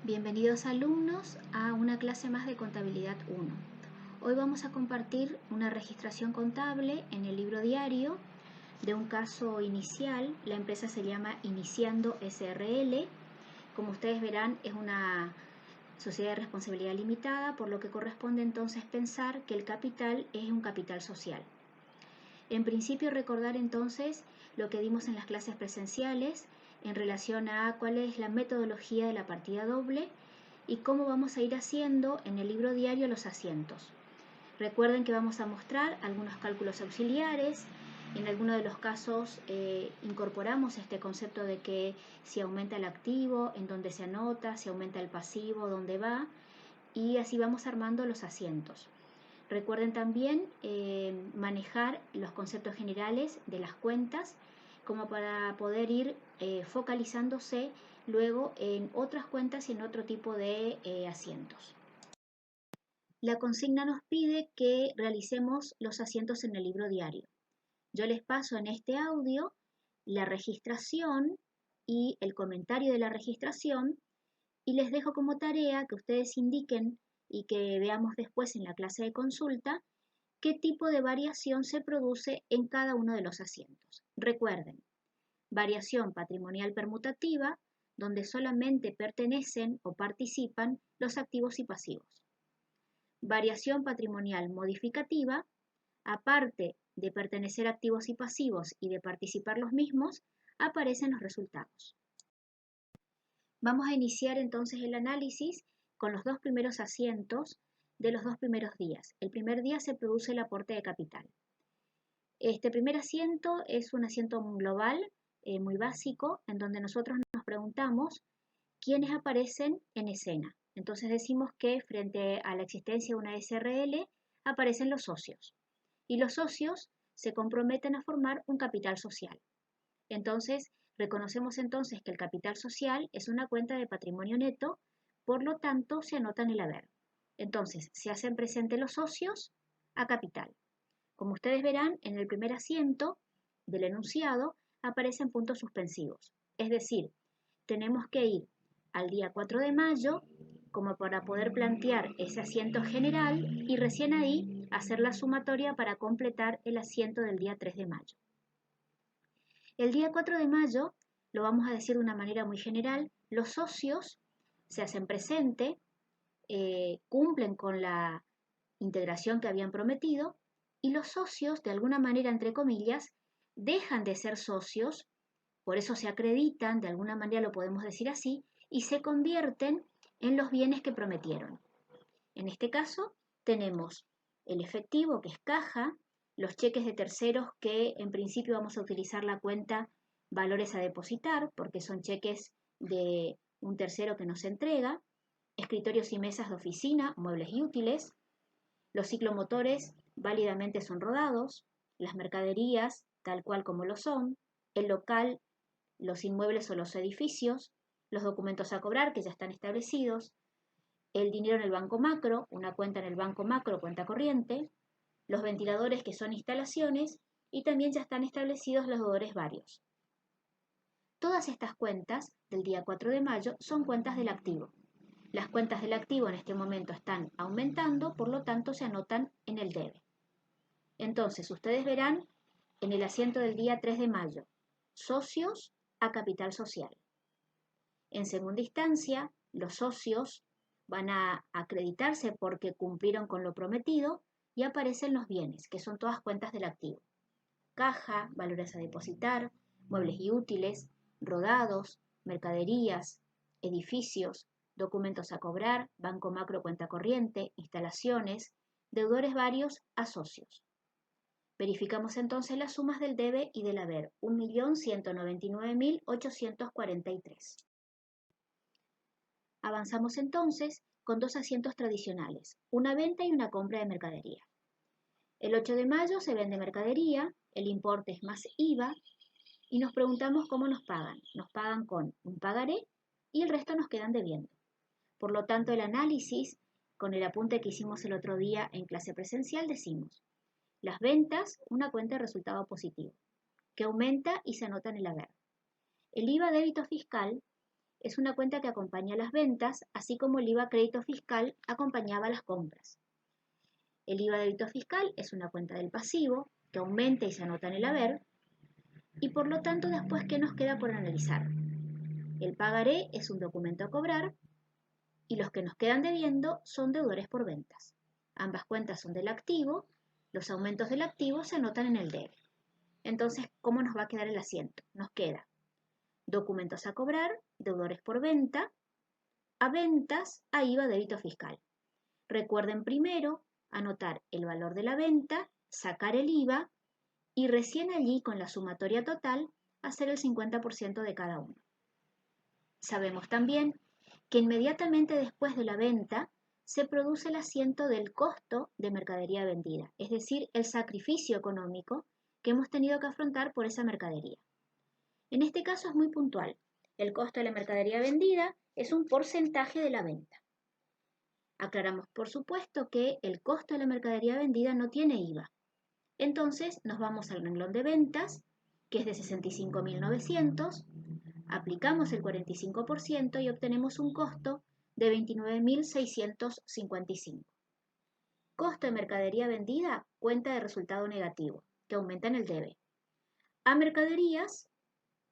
Bienvenidos alumnos a una clase más de Contabilidad 1. Hoy vamos a compartir una registración contable en el libro diario de un caso inicial. La empresa se llama Iniciando SRL. Como ustedes verán, es una sociedad de responsabilidad limitada, por lo que corresponde entonces pensar que el capital es un capital social. En principio, recordar entonces lo que dimos en las clases presenciales en relación a cuál es la metodología de la partida doble y cómo vamos a ir haciendo en el libro diario los asientos. Recuerden que vamos a mostrar algunos cálculos auxiliares. En algunos de los casos incorporamos este concepto de que si aumenta el activo, en dónde se anota, si aumenta el pasivo, dónde va, y así vamos armando los asientos. Recuerden también manejar los conceptos generales de las cuentas como para poder ir focalizándose luego en otras cuentas y en otro tipo de asientos. La consigna nos pide que realicemos los asientos en el libro diario. Yo les paso en este audio la registración y el comentario de la registración y les dejo como tarea que ustedes indiquen y que veamos después en la clase de consulta qué tipo de variación se produce en cada uno de los asientos. Recuerden, variación patrimonial permutativa, donde solamente pertenecen o participan los activos y pasivos. Variación patrimonial modificativa, aparte de pertenecer activos y pasivos y de participar los mismos, aparecen los resultados. Vamos a iniciar entonces el análisis con los dos primeros asientos de los dos primeros días. El primer día se produce el aporte de capital. Este primer asiento es un asiento global, muy básico, en donde nosotros nos preguntamos quiénes aparecen en escena. Entonces decimos que frente a la existencia de una SRL aparecen los socios. Y los socios se comprometen a formar un capital social. Entonces, reconocemos entonces que el capital social es una cuenta de patrimonio neto, por lo tanto se anota en el haber. Entonces, se hacen presentes los socios a capital. Como ustedes verán, en el primer asiento del enunciado aparecen puntos suspensivos. Es decir, tenemos que ir al día 4 de mayo como para poder plantear ese asiento general y recién ahí hacer la sumatoria para completar el asiento del día 3 de mayo. El día 4 de mayo, lo vamos a decir de una manera muy general, los socios se hacen presente, cumplen con la integración que habían prometido y los socios, de alguna manera, entre comillas, dejan de ser socios, por eso se acreditan, de alguna manera lo podemos decir así, y se convierten en los bienes que prometieron. En este caso, tenemos el efectivo, que es caja, los cheques de terceros, que en principio vamos a utilizar la cuenta valores a depositar, porque son cheques de un tercero que nos entrega, escritorios y mesas de oficina, muebles y útiles, los ciclomotores válidamente son rodados, las mercaderías tal cual como lo son, el local, los inmuebles o los edificios, los documentos a cobrar que ya están establecidos, el dinero en el banco macro, una cuenta en el banco macro, cuenta corriente, los ventiladores que son instalaciones y también ya están establecidos los deudores varios. Todas estas cuentas del día 4 de mayo son cuentas del activo. Las cuentas del activo en este momento están aumentando, por lo tanto se anotan en el debe. Entonces, ustedes verán en el asiento del día 3 de mayo, socios a capital social. En segunda instancia, los socios van a acreditarse porque cumplieron con lo prometido y aparecen los bienes, que son todas cuentas del activo. Caja, valores a depositar, muebles y útiles, rodados, mercaderías, edificios, documentos a cobrar, banco macro, cuenta corriente, instalaciones, deudores varios a socios. Verificamos entonces las sumas del debe y del haber, 1.199.843. Avanzamos entonces con dos asientos tradicionales, una venta y una compra de mercadería. El 8 de mayo se vende mercadería, el importe es más IVA y nos preguntamos cómo nos pagan. Nos pagan con un pagaré y el resto nos quedan debiendo. Por lo tanto, el análisis, con el apunte que hicimos el otro día en clase presencial, decimos: las ventas, una cuenta de resultado positivo, que aumenta y se anota en el haber. El IVA débito fiscal es una cuenta que acompaña las ventas, así como el IVA crédito fiscal acompañaba las compras. El IVA débito fiscal es una cuenta del pasivo que aumenta y se anota en el haber, y por lo tanto después, ¿qué nos queda por analizar? El pagaré es un documento a cobrar y los que nos quedan debiendo son deudores por ventas. Ambas cuentas son del activo, los aumentos del activo se anotan en el debe. Entonces, ¿cómo nos va a quedar el asiento? Nos queda documentos a cobrar, deudores por venta, a ventas, a IVA débito fiscal. Recuerden primero anotar el valor de la venta, sacar el IVA y recién allí con la sumatoria total hacer el 50% de cada uno. Sabemos también que inmediatamente después de la venta se produce el asiento del costo de mercadería vendida, es decir, el sacrificio económico que hemos tenido que afrontar por esa mercadería. En este caso es muy puntual. El costo de la mercadería vendida es un porcentaje de la venta. Aclaramos, por supuesto, que el costo de la mercadería vendida no tiene IVA. Entonces nos vamos al renglón de ventas, que es de 65.900, aplicamos el 45% y obtenemos un costo de 29.655. Costo de mercadería vendida, cuenta de resultado negativo, que aumenta en el debe. A mercaderías,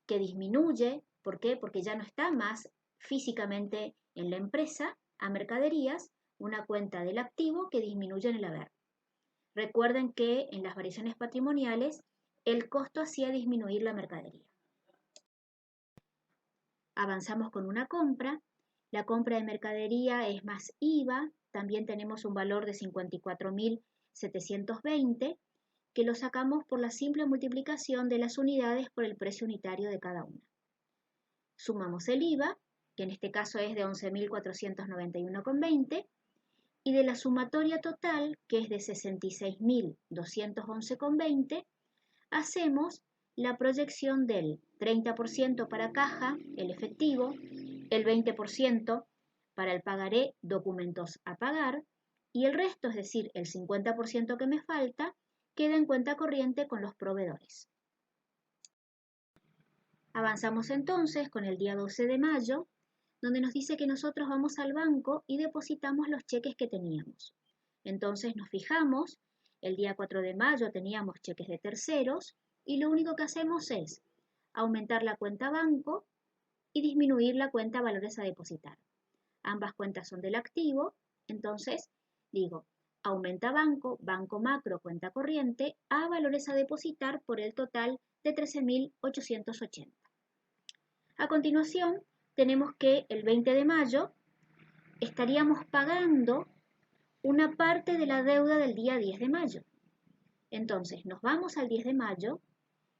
que disminuye, ¿por qué? Porque ya no está más físicamente en la empresa, a mercaderías, una cuenta del activo que disminuye en el haber. Recuerden que en las variaciones patrimoniales el costo hacía disminuir la mercadería. Avanzamos con una compra. La compra de mercadería es más IVA. También tenemos un valor de 54.720 que lo sacamos por la simple multiplicación de las unidades por el precio unitario de cada una. Sumamos el IVA, que en este caso es de 11.491,20, y de la sumatoria total, que es de 66.211,20, hacemos la proyección del 30% para caja, el efectivo, el 20% para el pagaré, documentos a pagar, y el resto, es decir, el 50% que me falta, queda en cuenta corriente con los proveedores. Avanzamos entonces con el día 12 de mayo, donde nos dice que nosotros vamos al banco y depositamos los cheques que teníamos. Entonces nos fijamos, el día 4 de mayo teníamos cheques de terceros y lo único que hacemos es aumentar la cuenta banco y disminuir la cuenta valores a depositar. Ambas cuentas son del activo, entonces digo, aumenta banco, banco macro, cuenta corriente, a valores a depositar por el total de 13.880. A continuación, tenemos que el 20 de mayo estaríamos pagando una parte de la deuda del día 10 de mayo. Entonces, nos vamos al 10 de mayo,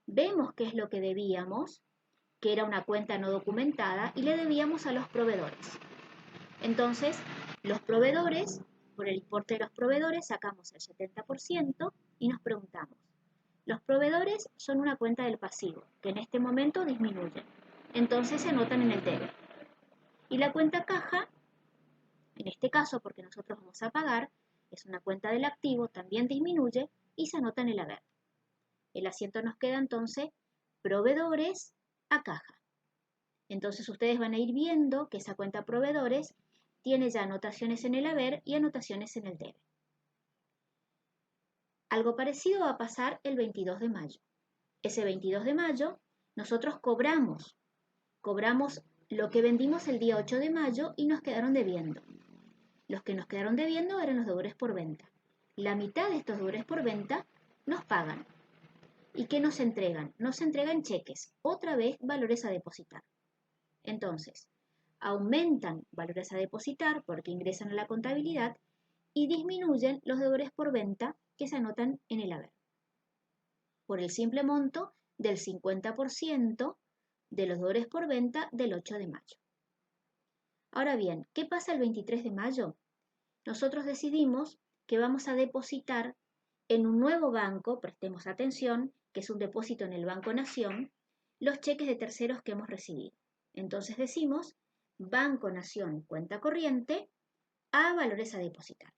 vemos qué es lo que debíamos, que era una cuenta no documentada, y le debíamos a los proveedores. Entonces, los proveedores, por el importe de los proveedores, sacamos el 70% y nos preguntamos, los proveedores son una cuenta del pasivo, que en este momento disminuye. Entonces se anotan en el debe. Y la cuenta caja, en este caso porque nosotros vamos a pagar, es una cuenta del activo, también disminuye y se anota en el haber. El asiento nos queda entonces proveedores a caja. Entonces ustedes van a ir viendo que esa cuenta proveedores tiene ya anotaciones en el haber y anotaciones en el debe. Algo parecido va a pasar el 22 de mayo. Ese 22 de mayo nosotros cobramos lo que vendimos el día 8 de mayo y nos quedaron debiendo. Los que nos quedaron debiendo eran los deudores por venta. La mitad de estos deudores por venta nos pagan. ¿Y qué nos entregan? Nos entregan cheques, otra vez valores a depositar. Entonces, aumentan valores a depositar porque ingresan a la contabilidad y disminuyen los deudores por venta que se anotan en el haber. Por el simple monto del 50% de los deudores por venta del 8 de mayo. Ahora bien, ¿qué pasa el 23 de mayo? Nosotros decidimos que vamos a depositar en un nuevo banco, prestemos atención, que es un depósito en el Banco Nación, los cheques de terceros que hemos recibido. Entonces decimos, Banco Nación, cuenta corriente, a valores a depositar.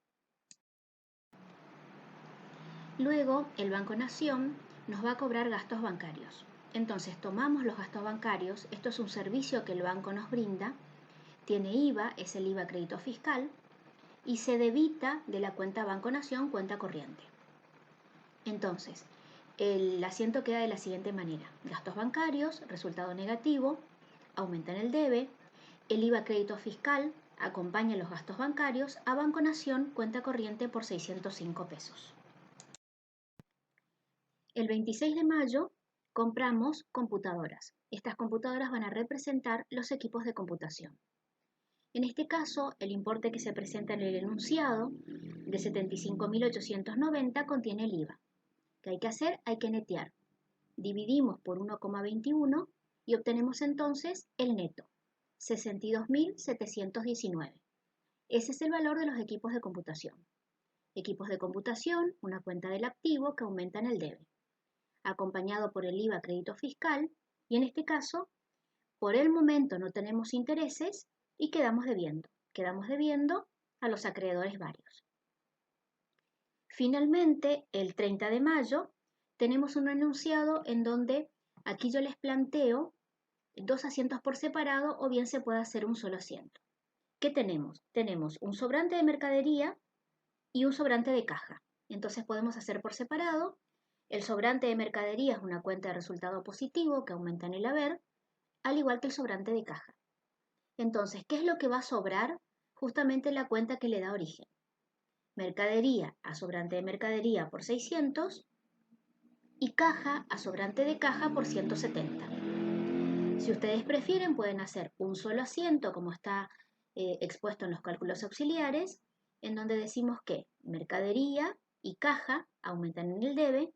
Luego, el Banco Nación nos va a cobrar gastos bancarios. Entonces tomamos los gastos bancarios, esto es un servicio que el banco nos brinda, tiene IVA, es el IVA crédito fiscal, y se debita de la cuenta Banco Nación, cuenta corriente. Entonces, el asiento queda de la siguiente manera: gastos bancarios, resultado negativo, aumenta en el debe, el IVA crédito fiscal acompaña los gastos bancarios, a Banco Nación, cuenta corriente por 605 pesos. El 26 de mayo compramos computadoras. Estas computadoras van a representar los equipos de computación. En este caso, el importe que se presenta en el enunciado de 75.890 contiene el IVA. ¿Qué hay que hacer? Hay que netear. Dividimos por 1,21 y obtenemos entonces el neto, 62.719. Ese es el valor de los equipos de computación. Equipos de computación, una cuenta del activo que aumenta en el debe, acompañado por el IVA crédito fiscal, y en este caso, por el momento no tenemos intereses y quedamos debiendo a los acreedores varios. Finalmente, el 30 de mayo, tenemos un enunciado en donde aquí yo les planteo 2 asientos por separado o bien se puede hacer un solo asiento. ¿Qué tenemos? Tenemos un sobrante de mercadería y un sobrante de caja. Entonces podemos hacer por separado. El sobrante de mercadería es una cuenta de resultado positivo que aumenta en el haber, al igual que el sobrante de caja. Entonces, ¿qué es lo que va a sobrar? Justamente la cuenta que le da origen. Mercadería a sobrante de mercadería por 600 y caja a sobrante de caja por 170. Si ustedes prefieren, pueden hacer un solo asiento, como está expuesto en los cálculos auxiliares, en donde decimos que mercadería y caja aumentan en el debe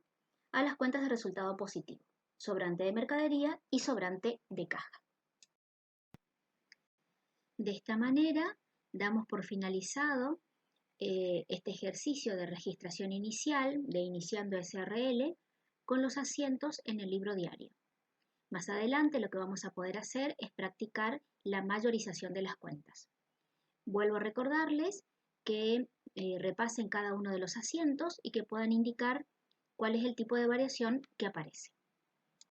a las cuentas de resultado positivo, sobrante de mercadería y sobrante de caja. De esta manera, damos por finalizado este ejercicio de registración inicial de Iniciando SRL con los asientos en el libro diario. Más adelante lo que vamos a poder hacer es practicar la mayorización de las cuentas. Vuelvo a recordarles que repasen cada uno de los asientos y que puedan indicar cuál es el tipo de variación que aparece.